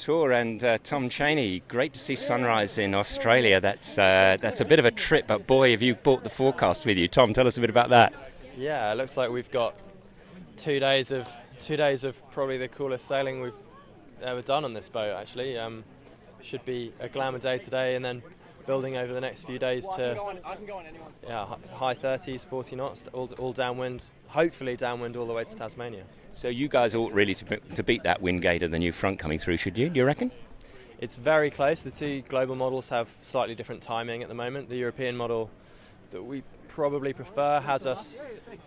Tor and Tom Cheney, great to see sunrise in Australia. That's a bit of a trip, but boy, have you brought the forecast with you. Tom, tell us a bit about that. Yeah, it looks like we've got 2 days of probably the coolest sailing we've ever done on this boat. Actually, should be a glamour day today, and then building over the next few days to high 30s, 40 knots, all downwind. Hopefully downwind all the way to Tasmania. So you guys ought really to beat that wind gate of the new front coming through, should you? Do you reckon? It's very close. The two global models have slightly different timing at the moment. The European model that we probably prefer has us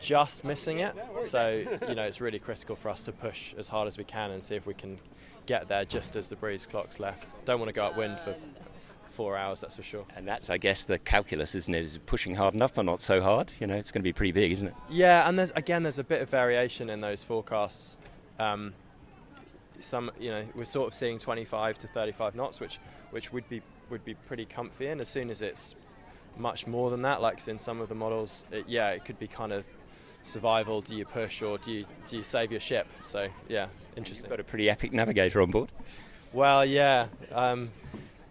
just missing it. So, it's really critical for us to push as hard as we can and see if we can get there just as the breeze clock's left. Don't want to go upwind for 4 hours, that's for sure. And that's, I guess, the calculus, isn't it? Is pushing hard enough but not so hard? It's going to be pretty big, isn't it? Yeah, and there's a bit of variation in those forecasts. We're sort of seeing 25 to 35 knots, which would be pretty comfy in. As soon as it's much more than that, like in some of the models, it could be kind of survival. Do you push or do you save your ship? So yeah, interesting. You've got a pretty epic navigator on board. Well, yeah.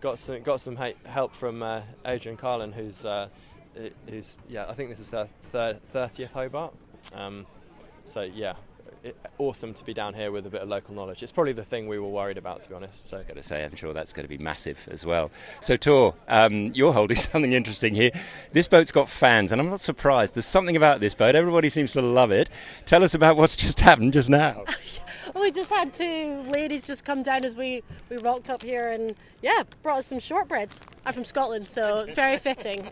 Got some help from Adrian Carlin, who's I think this is her 30th Hobart. Awesome to be down here with a bit of local knowledge. It's probably the thing we were worried about, to be honest. So I was going to say, I'm sure that's going to be massive as well. So Tor, you're holding something interesting here. This boat's got fans, and I'm not surprised. There's something about this boat. Everybody seems to love it. Tell us about what's just happened just now. Well, we just had two ladies just come down as we rocked up here and, brought us some shortbreads. I'm from Scotland, so very fitting.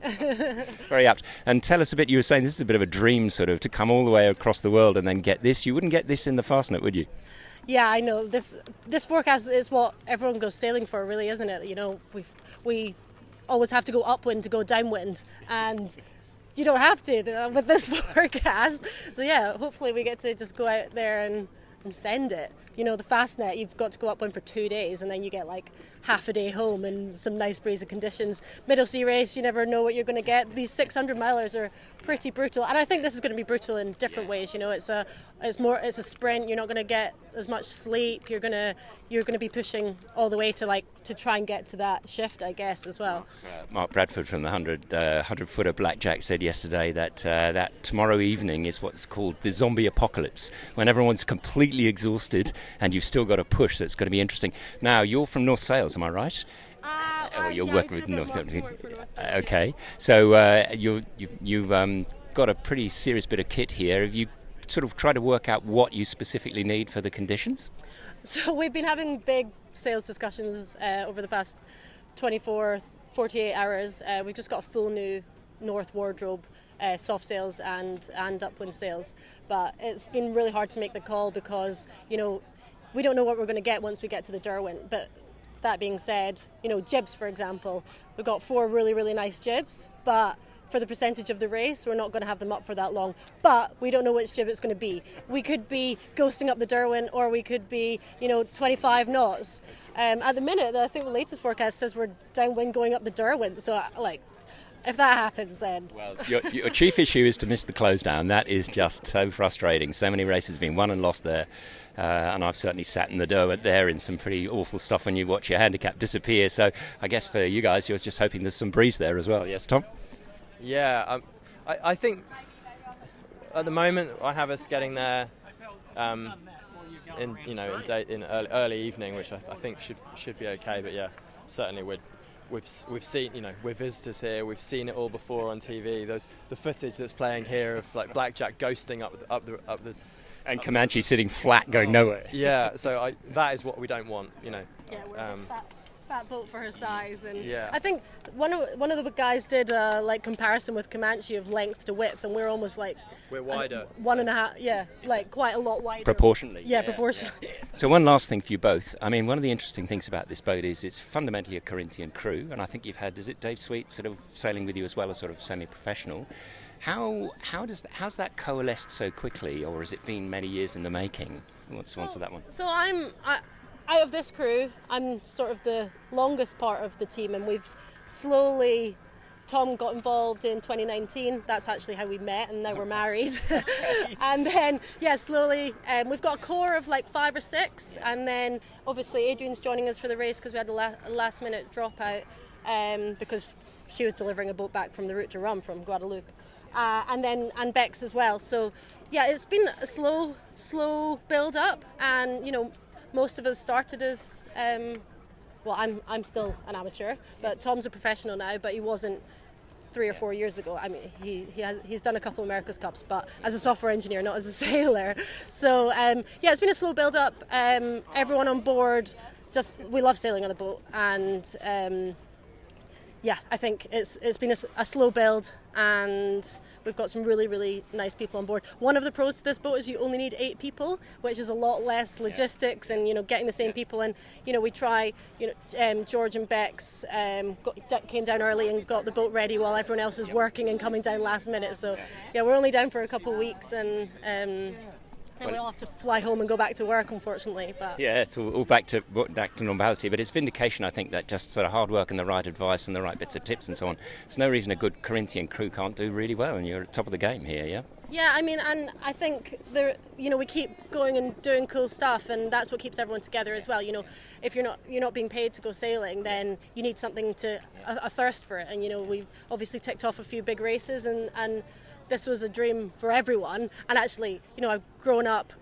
Very apt. And tell us a bit, you were saying this is a bit of a dream, sort of, to come all the way across the world and then get this. You wouldn't get this in the Fastnet, would you? Yeah, I know. This forecast is what everyone goes sailing for, really, isn't it? We always have to go upwind to go downwind, and you don't have to with this forecast. So, hopefully we get to just go out there and send it. The Fastnet, you've got to go upwind for 2 days and then you get like half a day home and some nice breezy conditions. Middle sea race, you never know what you're going to get. These 600 milers are pretty brutal, and I think this is going to be brutal in different ways. It's a sprint. You're not going to get as much sleep. You're going to be pushing all the way to try and get to that shift, I guess, as well. Mark Bradford from the 100-footer Blackjack said yesterday that tomorrow evening is what's called the zombie apocalypse, when everyone's completely exhausted and you've still got to push. So it's going to be interesting. Now, you're from North Sails, am I right? You're working with North Sails. Okay, so you've got a pretty serious bit of kit here. Have you sort of tried to work out what you specifically need for the conditions? So we've been having big sales discussions over the past 24, 48 hours. We've just got a full new North wardrobe, soft sails and upwind sails. But it's been really hard to make the call because, we don't know what we're going to get once we get to the Derwent. But that being said, jibs, for example, we've got 4 really, really nice jibs, but for the percentage of the race, we're not going to have them up for that long. But we don't know which jib it's going to be. We could be ghosting up the Derwent, or we could be, 25 knots. At the minute, I think the latest forecast says we're downwind going up the Derwent. So, if that happens, then... Well, your chief issue is to miss the close down. That is just so frustrating. So many races have been won and lost there. And I've certainly sat in the Derwent there in some pretty awful stuff when you watch your handicap disappear. So I guess for you guys, you're just hoping there's some breeze there as well. Yes, Tom? Yeah, I think at the moment I have us getting there in early evening, which I think should be okay. But yeah, certainly we've seen, we're visitors here. We've seen it all before on TV. The footage that's playing here of like Blackjack ghosting up the and Comanche sitting flat, going nowhere. Yeah, so that is what we don't want. Yeah, we're a fat boat for her size, and yeah. I think one of the guys did comparison with Comanche of length to width, and we're almost we're wider, 1.5, quite a lot wider. Proportionally. Yeah, proportionally. So one last thing for you both. I mean, one of the interesting things about this boat is it's fundamentally a Corinthian crew, and I think you've had, is it Dave Sweet sort of sailing with you as well as sort of semi-professional? How's that coalesced so quickly, or has it been many years in the making? Who wants to answer that one? So out of this crew, I'm sort of the longest part of the team, and we've slowly Tom got involved in 2019. That's actually how we met, and now we're married. And then, slowly, we've got a core of like 5 or 6, and then obviously Adrian's joining us for the race because we had a last-minute dropout because she was delivering a boat back from the route to Rum from Guadeloupe, and Bex as well. So, it's been a slow build-up, and most of us started as I'm still an amateur, but Tom's a professional now, but he wasn't 3 or 4 years ago. I mean, he's done a couple of America's Cups, but as a software engineer, not as a sailor. So it's been a slow build up. Everyone on board, we love sailing on a boat, and I think it's been a slow build, and we've got some really, really nice people on board. One of the pros to this boat is you only need 8 people, which is a lot less logistics and getting the same people. And we try. George and Bex came down early and got the boat ready while everyone else is working and coming down last minute. So we're only down for a couple of weeks, and then we'll have to fly home and go back to work, unfortunately. But it's all back to normality. But it's vindication, I think, that just sort of hard work and the right advice and the right bits of tips and so on. There's no reason a good Corinthian crew can't do really well, and you're at the top of the game here, yeah? Yeah, I mean, and I think we keep going and doing cool stuff, and that's what keeps everyone together as well. If you're not being paid to go sailing, then you need something a thirst for it. And we obviously ticked off a few big races, and this was a dream for everyone. And actually, I've grown up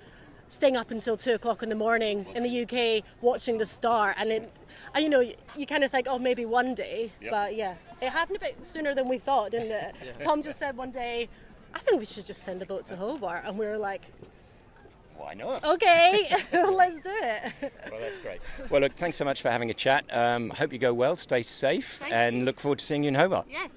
staying up until 2:00 in the morning in the UK watching the start, and you kind of think, oh, maybe one day. But it happened a bit sooner than we thought, didn't it? Tom just said one day, I think we should just send a boat to Hobart, and we were like, why not? Okay, let's do it. Well, that's great. Well, look, thanks so much for having a chat. Hope you go well, stay safe, and look forward to seeing you in Hobart. Yes.